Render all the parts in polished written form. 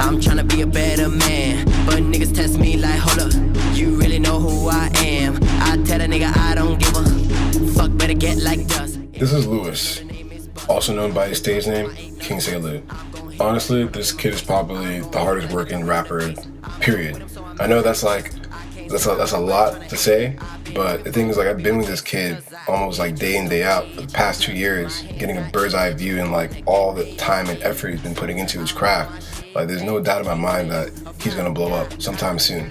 I'm tryna be a better man, but niggas test me like, hold up, you really know who I am? I tell a nigga I don't give a fuck, better get like dust. This is Lewis, also known by his stage name, Quince Lu. Honestly, this kid is probably the hardest working rapper, period. I know that's a lot to say, but the thing is, like, I've been with this kid almost like day in, day out for the past 2 years, getting a bird's eye view and like all the time and effort he's been putting into his craft. Like, there's no doubt in my mind that he's gonna blow up sometime soon.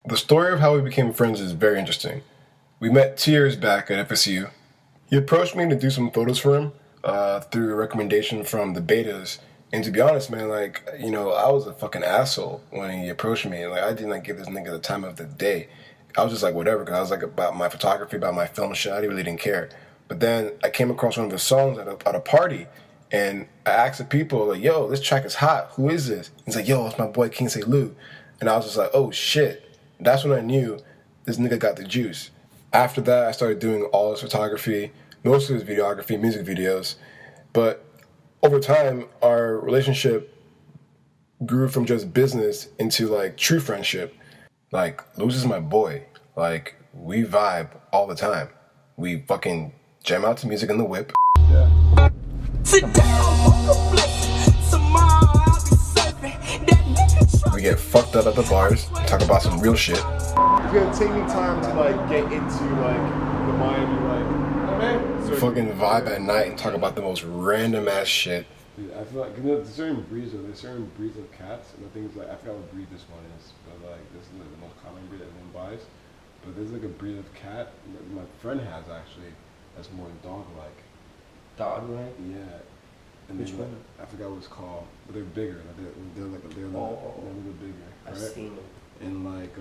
The story of how we became friends is very interesting. We met 2 years back at FSU. He approached me to do some photos for him through a recommendation from the betas. And to be honest, man, like, you know, I was a fucking asshole when he approached me. Like, I didn't, like, give this nigga the time of the day. I was just like, whatever, because I was like, about my photography, about my film shit, I really didn't care. But then I came across one of his songs at a party, and I asked the people, like, yo, this track is hot. Who is this? He's like, yo, it's my boy Quince Lu. And I was just like, oh, shit. That's when I knew this nigga got the juice. After that, I started doing all his photography, most of his videography, music videos. But over time, our relationship grew from just business into, like, true friendship. Like, Lewis is my boy. Like, we vibe all the time. We fucking jam out to music in the whip. Yeah. We get fucked up at the bars, talk about some real shit. It's gonna take me time to, like, get into, like, the Miami, like, fucking vibe at night and talk about the most random ass shit. Dude, I feel like, you know, there's certain breeds of cats, and the thing is, like, I forgot what breed this one is, but, like, this is like the most common breed that everyone buys. But there's, like, a breed of cat that my friend has, actually, that's more dog-like. Dog-like? Yeah. And which one? I forgot what it's called, but they're bigger. They're a little bigger. I've seen them. And, like,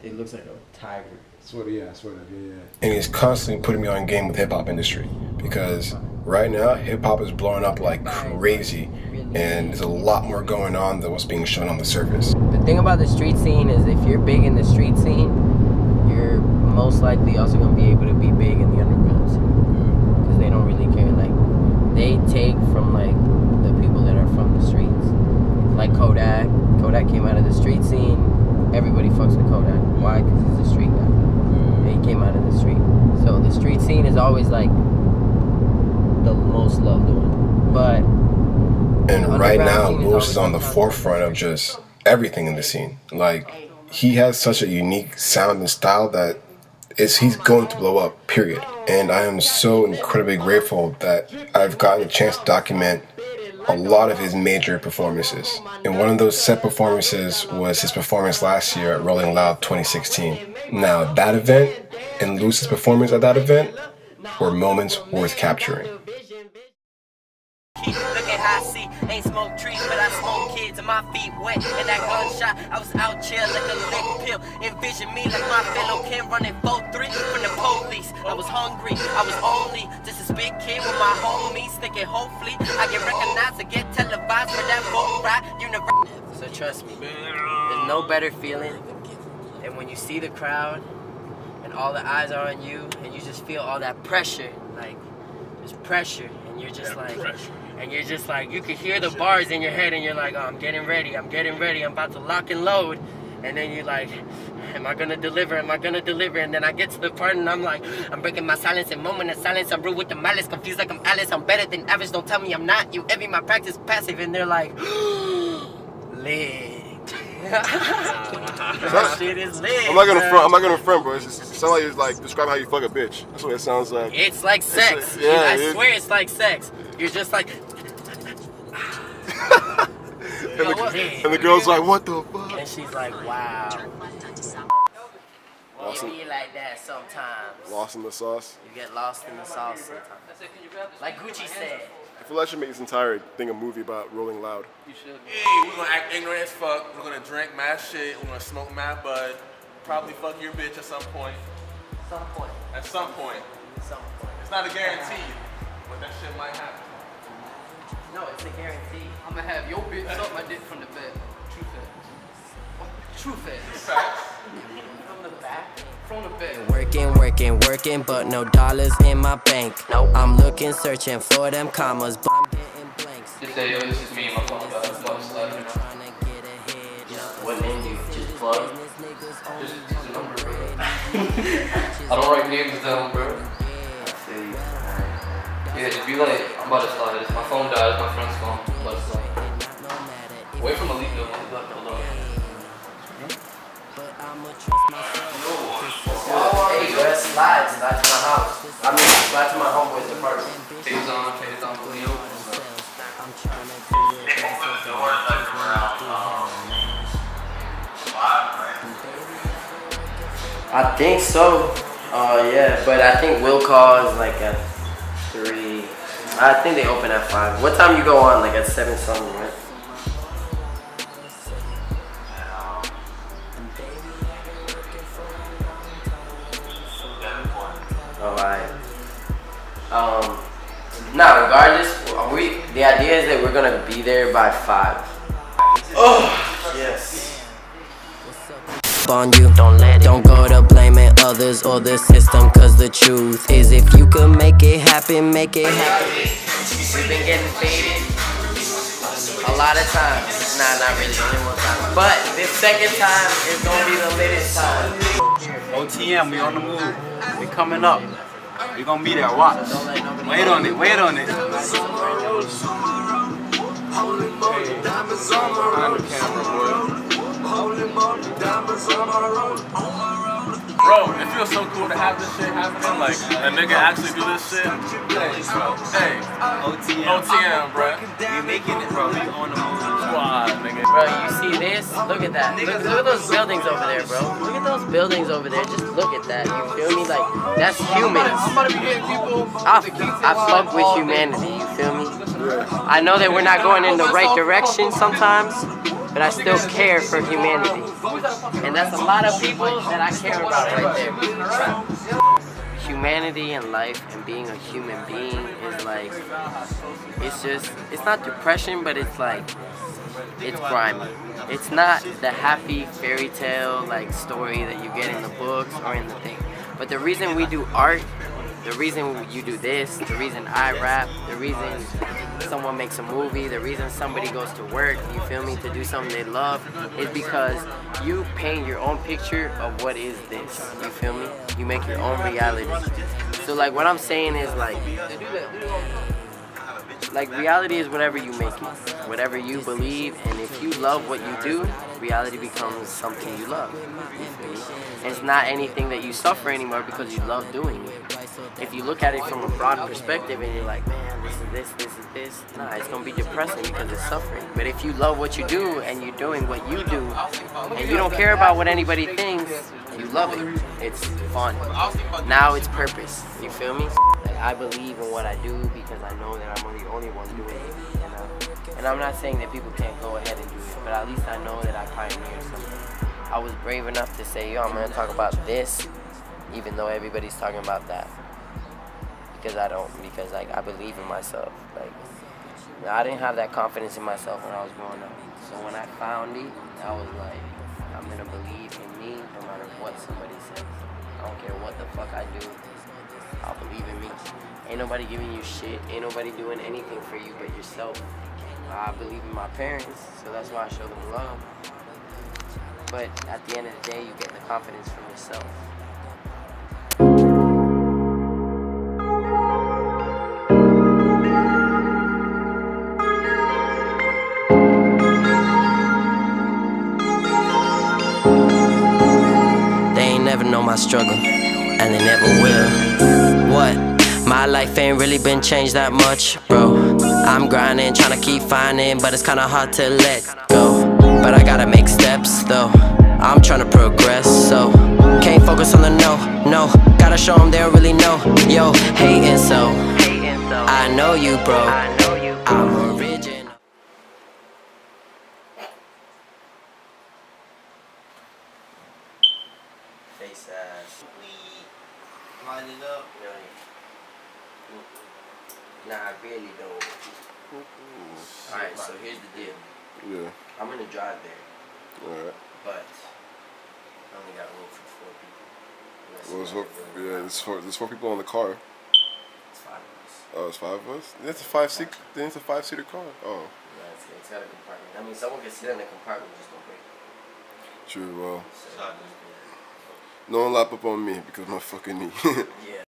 it looks like a tiger. Sort of, yeah. And he's constantly putting me on game with hip-hop industry, because right now, hip-hop is blowing up like crazy, and there's a lot more going on than what's being shown on the surface. The thing about the street scene is if you're big in the street scene, you're most likely also going to be able to be big in the underground scene, because they don't really care. Like, they take from, like, the people that are from the streets. Like Kodak came out of the street scene. Everybody fucks with Kodak. Why? Because he's a street guy. He came out of the street. So the street scene is always like the most loved one. But and right now, Lewis is on the forefront of just everything in the scene. Like, he has such a unique sound and style that he's going to blow up, period. And I am so incredibly grateful that I've gotten a chance to document a lot of his major performances. And one of those set performances was his performance last year at Rolling Loud 2016. Now, that event and Lewis's performance at that event were moments worth capturing. Look at how I see, ain't smoke trees, but I smoke kids and my feet wet. And that gunshot, I was out chill like a lick pill. Envision me like my fellow Ken running 4-3 from the police. I was hungry, I was only just a spit kid with my homies. Thinking hopefully I get recognized and get televised for that boat ride. So trust me, there's no better feeling than when you see the crowd and all the eyes are on you and you just feel all that pressure. Like, there's pressure and you're just like... And you're just like, you can hear the bars in your head and you're like, oh, I'm getting ready, I'm about to lock and load. And then you're like, am I gonna deliver? And then I get to the part and I'm like, I'm breaking my silence in moment of silence. I'm rude with the malice, confused like I'm Alice. I'm better than average, don't tell me I'm not. You envy my practice passive. And they're like, lit. That shit is lit. I'm not gonna front, bro. It sounds like it's like describe how you fuck a bitch. That's what it sounds like. It's like sex. I swear it's like sex. You're just like... and the girl's like, what the fuck? And she's like, wow. You be like that sometimes. Lost in the sauce? You get lost in the sauce sometimes. Like Gucci said. I feel like I should make this entire thing a movie about Rolling Loud. You should. Hey, we're gonna act ignorant as fuck. We're gonna drink mad shit. We're gonna smoke mad bud. Probably fuck your bitch at some point. At some point. It's not a guarantee, but that shit might happen. No, it's a guarantee. I'm gonna have your bitch suck my dick from the bed. True facts. From the back. From the bed. Working, but no dollars in my bank. Nope. I'm looking, searching for them commas, but I'm getting blanks. Just say, yo, this is me and my phone got a bus left, you know. What name do you just plug? Just a number, bro. I don't write names down, bro. I feel you. Yeah, just be like, I'm about to slide this. My phone died, my friend's phone. I'm about to slide. Wait for Malik though, hold on. Hey, yo, that's slide to my house. I mean, slide to my homeboy's apartment. Phase on, Leo. I think so. Yeah, but I think will call is like at 3. I think they open at 5. What time you go on? Like at 7 something, right? Alright. Now, regardless, the idea is that we're gonna be there by 5. Oh, yes. On you, don't go to blaming others or the system, cause the truth is if you could make it happen, make it happen. We've been getting faded a lot of times. Nah, not really, only one time. But this second time is gonna be the latest time. OTM, we on the move. We coming up. We gonna be there, watch. Wait on it, wait on it. Bro, it feels so cool to have this shit happening. Like, a nigga actually do this shit. Hey, OTM, bro. We making it, bro. We on the move. Squad, nigga. Bro, you see this? Look at that. Look at those buildings over there, bro. Look at those buildings over there. Just look at that. You feel me? Like, that's humans. I'm about to be getting people. I fuck with humanity. You feel me? I know that we're not going in the right direction sometimes, but I still care for humanity. And that's a lot of people that I care about right there. Humanity and life and being a human being is like, it's not depression, but it's like, it's grimy. It's not the happy fairy tale like story that you get in the books or in the thing. But the reason we do art, the reason you do this, the reason I rap, the reason someone makes a movie, the reason somebody goes to work, you feel me, to do something they love, is because you paint your own picture of what is this, you feel me? You make your own reality. So like what I'm saying is like reality is whatever you make it, whatever you believe, and if you love what you do, reality becomes something you love. You feel me? And it's not anything that you suffer anymore because you love doing it. If you look at it from a broad perspective and you're like, man, this is this, nah, it's gonna be depressing because it's suffering. But if you love what you do and you're doing what you do, and you don't care about what anybody thinks, you love it. It's fun. Now it's purpose. You feel me? Like, I believe in what I do because I know that I'm the only one doing it. And I'm not saying that people can't go ahead and do it, but at least I know that I pioneered something. I was brave enough to say, yo, I'm gonna talk about this, even though everybody's talking about that. Because I don't, because like I believe in myself. Like I didn't have that confidence in myself when I was growing up. So when I found it, I was like, I'm gonna believe in me no matter what somebody says. I don't care what the fuck I do. I'll believe in me. Ain't nobody giving you shit. Ain't nobody doing anything for you but yourself. I believe in my parents, so that's why I show them love. But at the end of the day, you get the confidence from yourself. They ain't never know my struggle, and they never will. What? My life ain't really been changed that much, bro. I'm grinding, trying to keep finding, but it's kinda hard to let go. But I gotta make steps, though. I'm trying to progress, so can't focus on the no. Gotta show them they don't really know. Yo, hating so I know you, bro. I'm original. Face ass. Line it up. Nah, I really don't. Alright, so here's the deal. Yeah. I'm gonna drive there, Alright. but I only got room for 4 people. Well, there's 4 people on the car. It's 5 of us. Oh, it's 5 of us? It's a 5-seat. Then it's a 5-seater car. Oh. Yeah, it's got a compartment. I mean, someone can sit in the compartment, just don't break it. True, well. No one lap up on me because of my fucking knee. Yeah.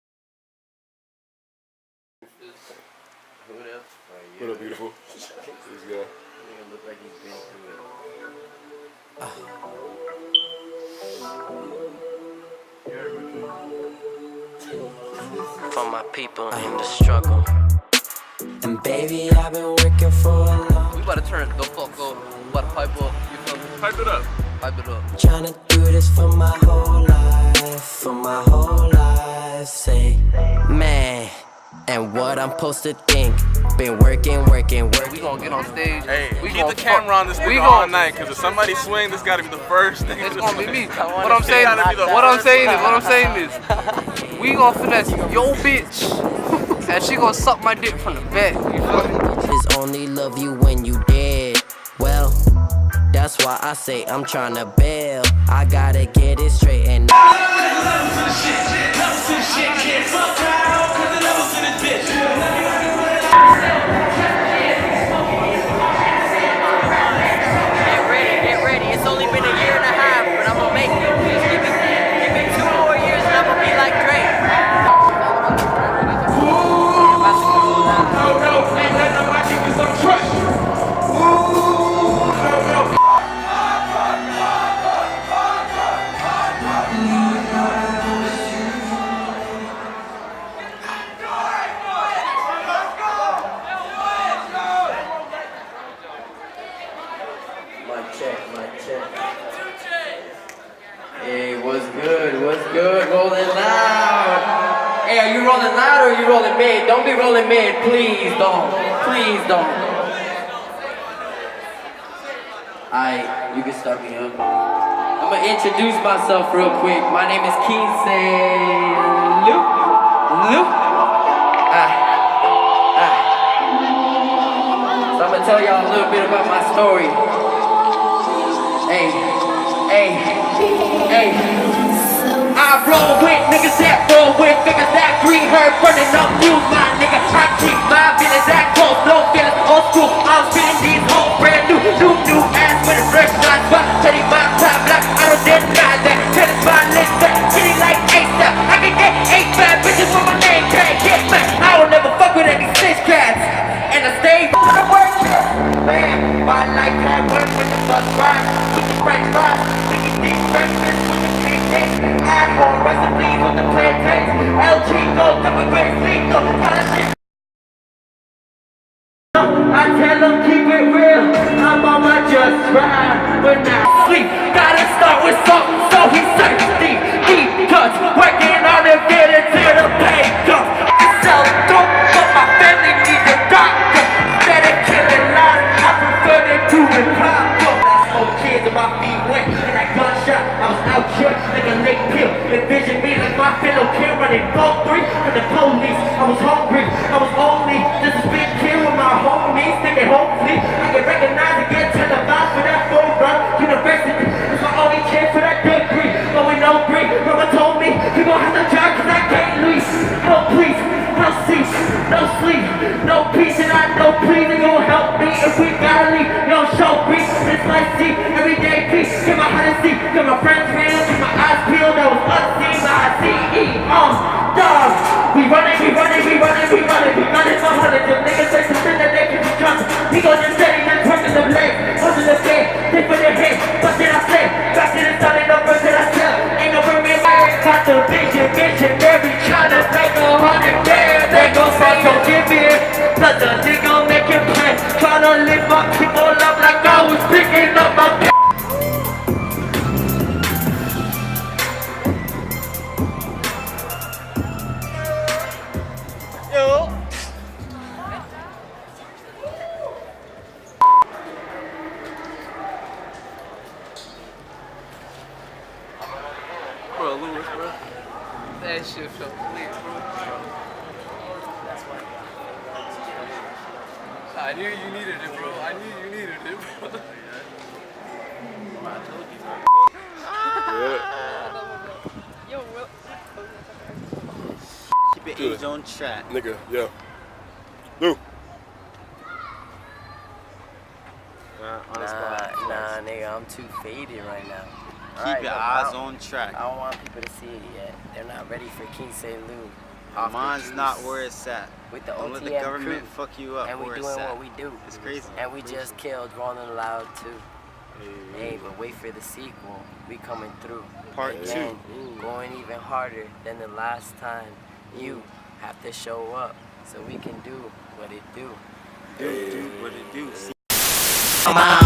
What up, beautiful? This guy. Nigga look like he's been through it. For my people in the struggle. And baby, I've been working for a long. We about to turn the fuck up. We about to pipe up. You feel me? Pipe it up. Pipe it up. Trying to do this for my whole life. For my whole life. Say, man. And what I'm supposed to think. Been working. We gonna get on stage. Hey, we keep the camera on this nigga all night, cause if somebody swing, this gotta be the first thing. It's gonna be me. What I'm saying is, we gonna finesse yo bitch, and she gonna suck my dick from the back. You feel me? Is only love you when you dead. Well, that's why I say I'm trying to bail. I gotta get it straight and Get ready. It's only been a year and a half, but I'm gonna make it. Just give me 2 more years and I'm gonna be like Drake. Mic check. Hey, what's good? Rolling loud. Hey, are you rolling loud or are you rolling mid? Don't be rolling mid, please don't. Alright, you can start me up. I'm gonna introduce myself real quick. My name is Quince Lu. So I'm gonna tell y'all a little bit about my story. I roll with niggas that roll with figures that green herb burning up you, my nigga. I keep my business that close, no feelings, old school. I'm spitting these hoes brand new ass with a fresh shot, but telling my top block, I don't deny that. Tell us my list that kitty like ASAP. I can get 8 bad bitches with my name tag. Get back, I don't never fuck with any 6 cats, and I stay on the work. Man, my life had work with the bus ride, with the french fries, with these breakfast, with the cheesecake, add more recipes with the plantains, El Chico, double great lethal, all that shit. I tell them keep it real, I'm on my just ride, but now sleep, gotta start with something, so he's thirsty, deep cuts, working on him, getting to the pay cup, I sell dope, but my family needs a doctor, instead of killing lies, I prefer to do it proper. Old kids and my feet wet, and that gunshot, I was out here like a lake pill, envision me like my fellow kid running 4-3 from the police, I was hungry, I was only just a big kid with my homies, thinking hopefully I can recognize and get televised for that full run. University is my only chance for that degree, but we no green. Mama told me you gon' have to drive cause I can't leave. No please, no cease, no sleep, no peace, and I know please they gon' help me if we gotta leave. No show brief, it's like see everyday peace. Get my heart to see, get my friends real, get my eyes peeled. That was unseen, my CE, dog. We running for hundreds. Them niggas say something that they can be trusted. We gon' just steady and turning them legs, holding the bed, take for their head. What did I say? Back to the sun, ain't no birds that I sell. Ain't no vermin, got the vision, every tryna make 100 bands. They gon' say, don't give in, cause the nigga make it play. Tryna lift my people up like I was picking up my pen. Bro, Lewis, bro. That shit felt lit, bro. I knew you needed it, bro. Keep it age on track. Nigga, yo. Lu. Nah, nigga, I'm too faded right now. Keep your eyes on track. I don't want people to see it yet. They're not ready for Quince Lu. Mine's not where it's at. With the Don't let the OTM government crew. fuck you up. And we where doing it's at. what we do. It's crazy. And we just killed Rolling Loud too. Hey, but wait for the sequel. We coming through. Part Again, 2. going even harder than the last time. You have to show up so we can do what it do. Do what it do. My